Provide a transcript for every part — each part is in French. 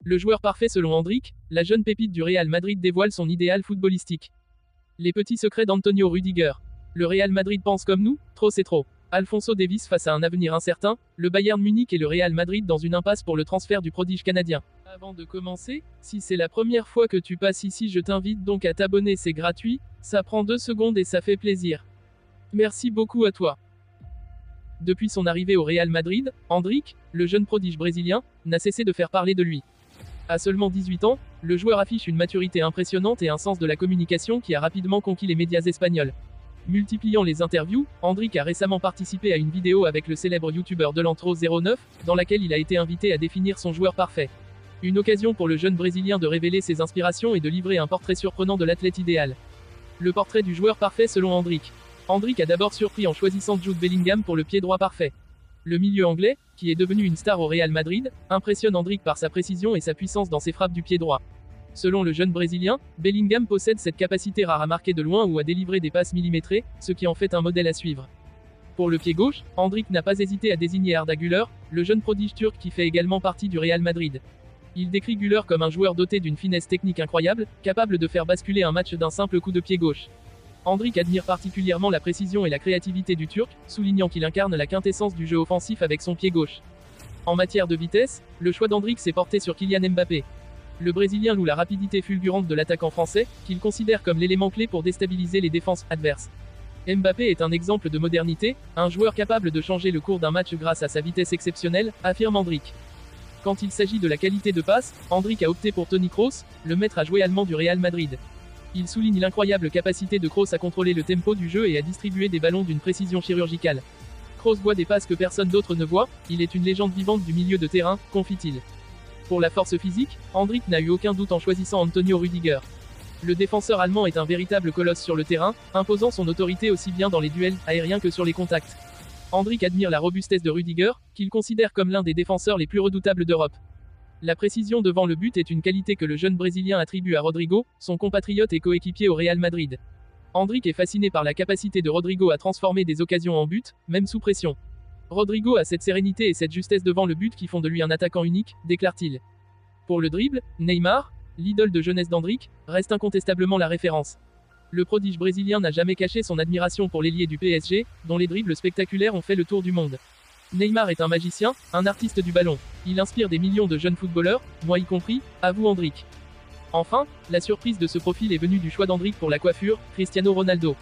Le joueur parfait selon Endrick, la jeune pépite du Real Madrid dévoile son idéal footballistique. Les petits secrets d'Antonio Rüdiger. Le Real Madrid pense comme nous, trop c'est trop. Alphonso Davies face à un avenir incertain, le Bayern Munich et le Real Madrid dans une impasse pour le transfert du prodige canadien. Avant de commencer, si c'est la première fois que tu passes ici, je t'invite donc à t'abonner, c'est gratuit, ça prend 2 secondes et ça fait plaisir. Merci beaucoup à toi. Depuis son arrivée au Real Madrid, Endrick, le jeune prodige brésilien, n'a cessé de faire parler de lui. À seulement 18 ans, le joueur affiche une maturité impressionnante et un sens de la communication qui a rapidement conquis les médias espagnols. Multipliant les interviews, Endrick a récemment participé à une vidéo avec le célèbre youtubeur Delantro09, dans laquelle il a été invité à définir son joueur parfait. Une occasion pour le jeune brésilien de révéler ses inspirations et de livrer un portrait surprenant de l'athlète idéal. Le portrait du joueur parfait selon Endrick. Endrick a d'abord surpris en choisissant Jude Bellingham pour le pied droit parfait. Le milieu anglais, qui est devenu une star au Real Madrid, impressionne Endrick par sa précision et sa puissance dans ses frappes du pied droit. Selon le jeune brésilien, Bellingham possède cette capacité rare à marquer de loin ou à délivrer des passes millimétrées, ce qui en fait un modèle à suivre. Pour le pied gauche, Endrick n'a pas hésité à désigner Arda Güler, le jeune prodige turc qui fait également partie du Real Madrid. Il décrit Güler comme un joueur doté d'une finesse technique incroyable, capable de faire basculer un match d'un simple coup de pied gauche. Endrick admire particulièrement la précision et la créativité du Turc, soulignant qu'il incarne la quintessence du jeu offensif avec son pied gauche. En matière de vitesse, le choix d'Endrick s'est porté sur Kylian Mbappé. Le Brésilien loue la rapidité fulgurante de l'attaquant français, qu'il considère comme l'élément clé pour déstabiliser les défenses adverses. Mbappé est un exemple de modernité, un joueur capable de changer le cours d'un match grâce à sa vitesse exceptionnelle, affirme Endrick. Quand il s'agit de la qualité de passe, Endrick a opté pour Toni Kroos, le maître à jouer allemand du Real Madrid. Il souligne l'incroyable capacité de Kroos à contrôler le tempo du jeu et à distribuer des ballons d'une précision chirurgicale. Kroos voit des passes que personne d'autre ne voit, il est une légende vivante du milieu de terrain, confie-t-il. Pour la force physique, Endrick n'a eu aucun doute en choisissant Antonio Rüdiger. Le défenseur allemand est un véritable colosse sur le terrain, imposant son autorité aussi bien dans les duels aériens que sur les contacts. Endrick admire la robustesse de Rüdiger, qu'il considère comme l'un des défenseurs les plus redoutables d'Europe. La précision devant le but est une qualité que le jeune Brésilien attribue à Rodrigo, son compatriote et coéquipier au Real Madrid. Endrick est fasciné par la capacité de Rodrigo à transformer des occasions en but, même sous pression. Rodrigo a cette sérénité et cette justesse devant le but qui font de lui un attaquant unique, déclare-t-il. Pour le dribble, Neymar, l'idole de jeunesse d'Endrick, reste incontestablement la référence. Le prodige brésilien n'a jamais caché son admiration pour l'ailier du PSG, dont les dribbles spectaculaires ont fait le tour du monde. Neymar est un magicien, un artiste du ballon. Il inspire des millions de jeunes footballeurs, moi y compris, avoue Endrick. Enfin, la surprise de ce profil est venue du choix d'Endrick pour la coiffure, Cristiano Ronaldo.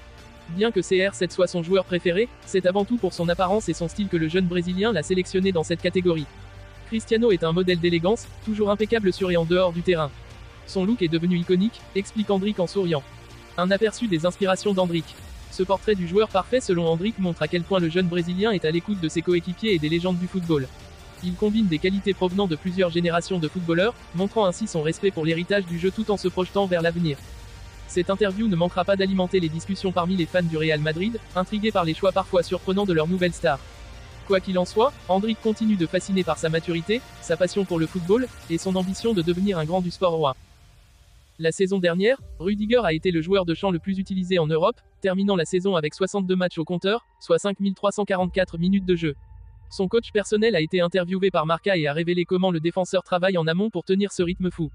Bien que CR7 soit son joueur préféré, c'est avant tout pour son apparence et son style que le jeune Brésilien l'a sélectionné dans cette catégorie. Cristiano est un modèle d'élégance, toujours impeccable sur et en dehors du terrain. Son look est devenu iconique, explique Endrick en souriant. Un aperçu des inspirations d'Endrick. Ce portrait du joueur parfait selon Endrick montre à quel point le jeune Brésilien est à l'écoute de ses coéquipiers et des légendes du football. Il combine des qualités provenant de plusieurs générations de footballeurs, montrant ainsi son respect pour l'héritage du jeu tout en se projetant vers l'avenir. Cette interview ne manquera pas d'alimenter les discussions parmi les fans du Real Madrid, intrigués par les choix parfois surprenants de leur nouvelle star. Quoi qu'il en soit, Endrick continue de fasciner par sa maturité, sa passion pour le football, et son ambition de devenir un grand du sport roi. La saison dernière, Rüdiger a été le joueur de champ le plus utilisé en Europe, terminant la saison avec 62 matchs au compteur, soit 5344 minutes de jeu. Son coach personnel a été interviewé par Marca et a révélé comment le défenseur travaille en amont pour tenir ce rythme fou.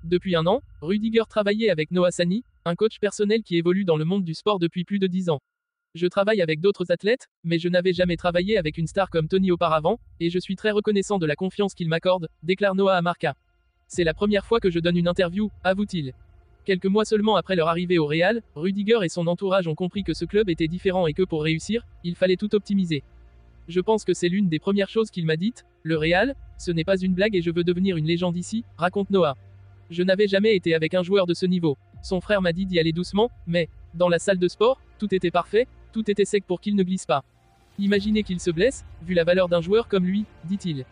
Depuis un an, Rüdiger travaillait avec Noah Sani, un coach personnel qui évolue dans le monde du sport depuis plus de 10 ans. Je travaille avec d'autres athlètes, mais je n'avais jamais travaillé avec une star comme Toni auparavant, et je suis très reconnaissant de la confiance qu'il m'accorde, déclare Noah à Marca. C'est la première fois que je donne une interview, avoue-t-il. Quelques mois seulement après leur arrivée au Real, Rüdiger et son entourage ont compris que ce club était différent et que pour réussir, il fallait tout optimiser. Je pense que c'est l'une des premières choses qu'il m'a dites, le Real, ce n'est pas une blague et je veux devenir une légende ici, raconte Noah. Je n'avais jamais été avec un joueur de ce niveau. Son frère m'a dit d'y aller doucement, mais, dans la salle de sport, tout était parfait, tout était sec pour qu'il ne glisse pas. Imaginez qu'il se blesse, vu la valeur d'un joueur comme lui, dit-il.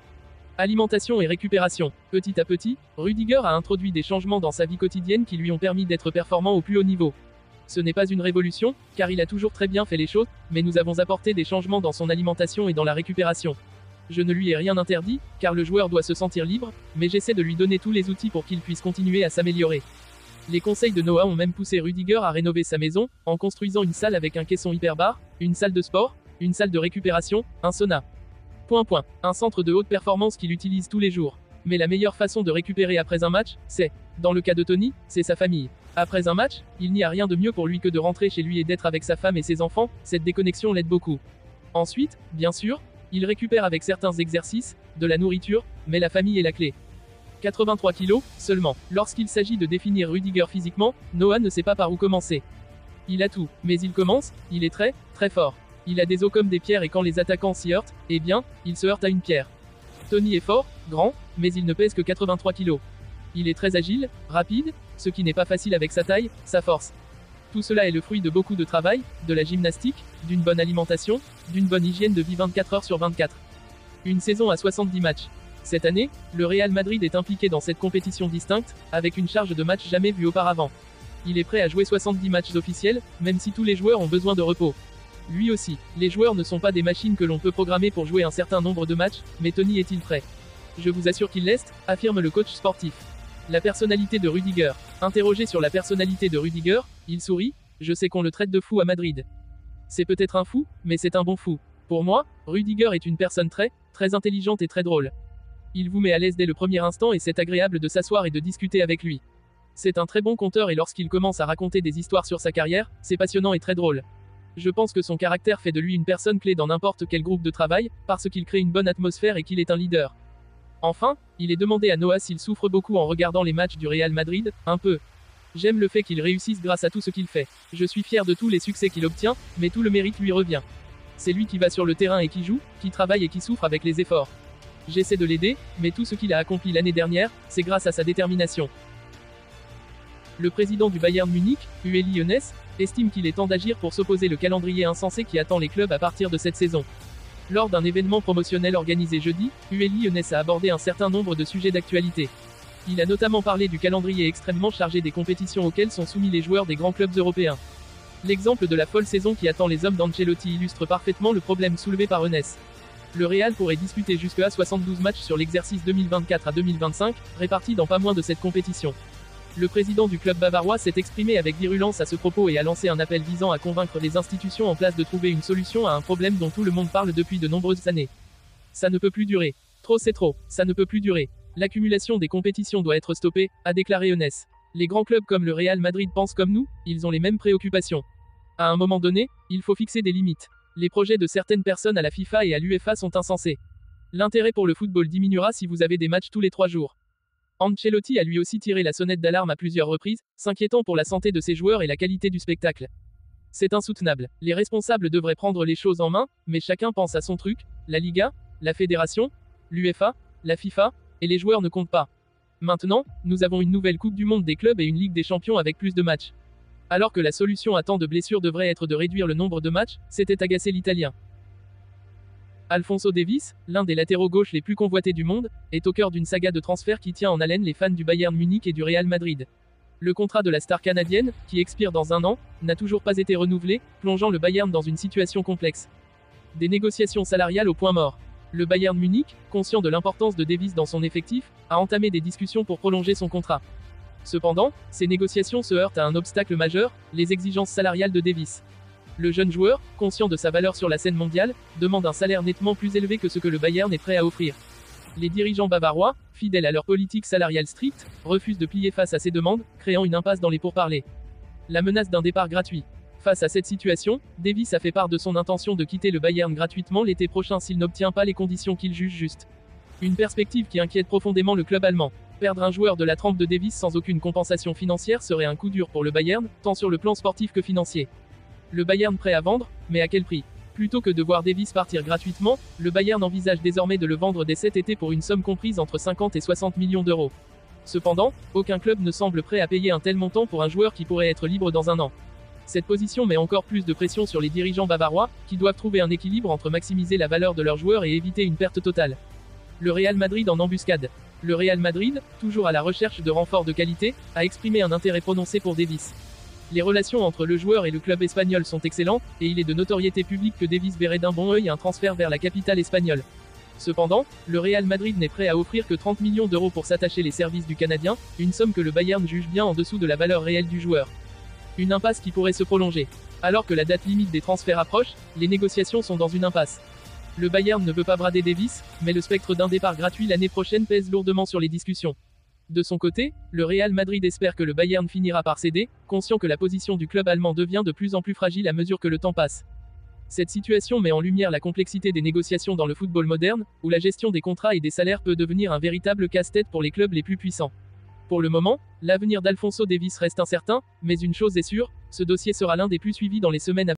Alimentation et récupération. Petit à petit, Rüdiger a introduit des changements dans sa vie quotidienne qui lui ont permis d'être performant au plus haut niveau. Ce n'est pas une révolution, car il a toujours très bien fait les choses, mais nous avons apporté des changements dans son alimentation et dans la récupération. Je ne lui ai rien interdit, car le joueur doit se sentir libre, mais j'essaie de lui donner tous les outils pour qu'il puisse continuer à s'améliorer. Les conseils de Noah ont même poussé Rüdiger à rénover sa maison, en construisant une salle avec un caisson hyperbar, une salle de sport, une salle de récupération, un sauna. Un centre de haute performance qu'il utilise tous les jours. Mais la meilleure façon de récupérer après un match, c'est, dans le cas de Tony, c'est sa famille. Après un match, il n'y a rien de mieux pour lui que de rentrer chez lui et d'être avec sa femme et ses enfants, cette déconnexion l'aide beaucoup. Ensuite, bien sûr, il récupère avec certains exercices, de la nourriture, mais la famille est la clé. 83 kg, seulement. Lorsqu'il s'agit de définir Rudiger physiquement, Noah ne sait pas par où commencer. Il a tout, mais il commence, il est très, très fort. Il a des os comme des pierres et quand les attaquants s'y heurtent, eh bien, il se heurte à une pierre. Tony est fort, grand, mais il ne pèse que 83 kg. Il est très agile, rapide, ce qui n'est pas facile avec sa taille, sa force. Tout cela est le fruit de beaucoup de travail, de la gymnastique, d'une bonne alimentation, d'une bonne hygiène de vie 24 heures sur 24. Une saison à 70 matchs. Cette année, le Real Madrid est impliqué dans cette compétition distincte, avec une charge de matchs jamais vue auparavant. Il est prêt à jouer 70 matchs officiels, même si tous les joueurs ont besoin de repos. Lui aussi, les joueurs ne sont pas des machines que l'on peut programmer pour jouer un certain nombre de matchs, mais Tony est-il prêt? Je vous assure qu'il l'est, affirme le coach sportif. La personnalité de Rudiger. Interrogé sur la personnalité de Rudiger, il sourit, je sais qu'on le traite de fou à Madrid. C'est peut-être un fou, mais c'est un bon fou. Pour moi, Rudiger est une personne très, très intelligente et très drôle. Il vous met à l'aise dès le premier instant et c'est agréable de s'asseoir et de discuter avec lui. C'est un très bon conteur et lorsqu'il commence à raconter des histoires sur sa carrière, c'est passionnant et très drôle. Je pense que son caractère fait de lui une personne clé dans n'importe quel groupe de travail, parce qu'il crée une bonne atmosphère et qu'il est un leader. Enfin, il est demandé à Noah s'il souffre beaucoup en regardant les matchs du Real Madrid, un peu. J'aime le fait qu'il réussisse grâce à tout ce qu'il fait. Je suis fier de tous les succès qu'il obtient, mais tout le mérite lui revient. C'est lui qui va sur le terrain et qui joue, qui travaille et qui souffre avec les efforts. J'essaie de l'aider, mais tout ce qu'il a accompli l'année dernière, c'est grâce à sa détermination. Le président du Bayern Munich, Uli Hoeneß, estime qu'il est temps d'agir pour s'opposer au calendrier insensé qui attend les clubs à partir de cette saison. Lors d'un événement promotionnel organisé jeudi, Uli Hoeneß a abordé un certain nombre de sujets d'actualité. Il a notamment parlé du calendrier extrêmement chargé des compétitions auxquelles sont soumis les joueurs des grands clubs européens. L'exemple de la folle saison qui attend les hommes d'Ancelotti illustre parfaitement le problème soulevé par Hoeneß. Le Real pourrait disputer jusqu'à 72 matchs sur l'exercice 2024 à 2025, répartis dans pas moins de cette compétition. Le président du club bavarois s'est exprimé avec virulence à ce propos et a lancé un appel visant à convaincre les institutions en place de trouver une solution à un problème dont tout le monde parle depuis de nombreuses années. Ça ne peut plus durer. Trop c'est trop, ça ne peut plus durer. L'accumulation des compétitions doit être stoppée, a déclaré Hoeneß. Les grands clubs comme le Real Madrid pensent comme nous, ils ont les mêmes préoccupations. À un moment donné, il faut fixer des limites. Les projets de certaines personnes à la FIFA et à l'UEFA sont insensés. L'intérêt pour le football diminuera si vous avez des matchs tous les 3 jours. Ancelotti a lui aussi tiré la sonnette d'alarme à plusieurs reprises, s'inquiétant pour la santé de ses joueurs et la qualité du spectacle. C'est insoutenable. Les responsables devraient prendre les choses en main, mais chacun pense à son truc, la Liga, la Fédération, l'UEFA, la FIFA, et les joueurs ne comptent pas. Maintenant, nous avons une nouvelle Coupe du Monde des clubs et une Ligue des Champions avec plus de matchs. Alors que la solution à tant de blessures devrait être de réduire le nombre de matchs, s'était agacé l'Italien. Alphonso Davies, l'un des latéraux gauches les plus convoités du monde, est au cœur d'une saga de transferts qui tient en haleine les fans du Bayern Munich et du Real Madrid. Le contrat de la star canadienne, qui expire dans 1 an, n'a toujours pas été renouvelé, plongeant le Bayern dans une situation complexe. Des négociations salariales au point mort. Le Bayern Munich, conscient de l'importance de Davies dans son effectif, a entamé des discussions pour prolonger son contrat. Cependant, ces négociations se heurtent à un obstacle majeur, les exigences salariales de Davies. Le jeune joueur, conscient de sa valeur sur la scène mondiale, demande un salaire nettement plus élevé que ce que le Bayern est prêt à offrir. Les dirigeants bavarois, fidèles à leur politique salariale stricte, refusent de plier face à ces demandes, créant une impasse dans les pourparlers. La menace d'un départ gratuit. Face à cette situation, Davies a fait part de son intention de quitter le Bayern gratuitement l'été prochain s'il n'obtient pas les conditions qu'il juge justes. Une perspective qui inquiète profondément le club allemand. Perdre un joueur de la trempe de Davies sans aucune compensation financière serait un coup dur pour le Bayern, tant sur le plan sportif que financier. Le Bayern prêt à vendre, mais à quel prix? Plutôt que de voir Davies partir gratuitement, le Bayern envisage désormais de le vendre dès cet été pour une somme comprise entre 50 et 60 millions d'euros. Cependant, aucun club ne semble prêt à payer un tel montant pour un joueur qui pourrait être libre dans 1 an. Cette position met encore plus de pression sur les dirigeants bavarois, qui doivent trouver un équilibre entre maximiser la valeur de leurs joueurs et éviter une perte totale. Le Real Madrid en embuscade. Le Real Madrid, toujours à la recherche de renforts de qualité, a exprimé un intérêt prononcé pour Davies. Les relations entre le joueur et le club espagnol sont excellentes, et il est de notoriété publique que Davies verrait d'un bon œil un transfert vers la capitale espagnole. Cependant, le Real Madrid n'est prêt à offrir que 30 millions d'euros pour s'attacher les services du Canadien, une somme que le Bayern juge bien en dessous de la valeur réelle du joueur. Une impasse qui pourrait se prolonger. Alors que la date limite des transferts approche, les négociations sont dans une impasse. Le Bayern ne veut pas brader Davis, mais le spectre d'un départ gratuit l'année prochaine pèse lourdement sur les discussions. De son côté, le Real Madrid espère que le Bayern finira par céder, conscient que la position du club allemand devient de plus en plus fragile à mesure que le temps passe. Cette situation met en lumière la complexité des négociations dans le football moderne, où la gestion des contrats et des salaires peut devenir un véritable casse-tête pour les clubs les plus puissants. Pour le moment, l'avenir d'Alphonso Davies reste incertain, mais une chose est sûre, ce dossier sera l'un des plus suivis dans les semaines à venir.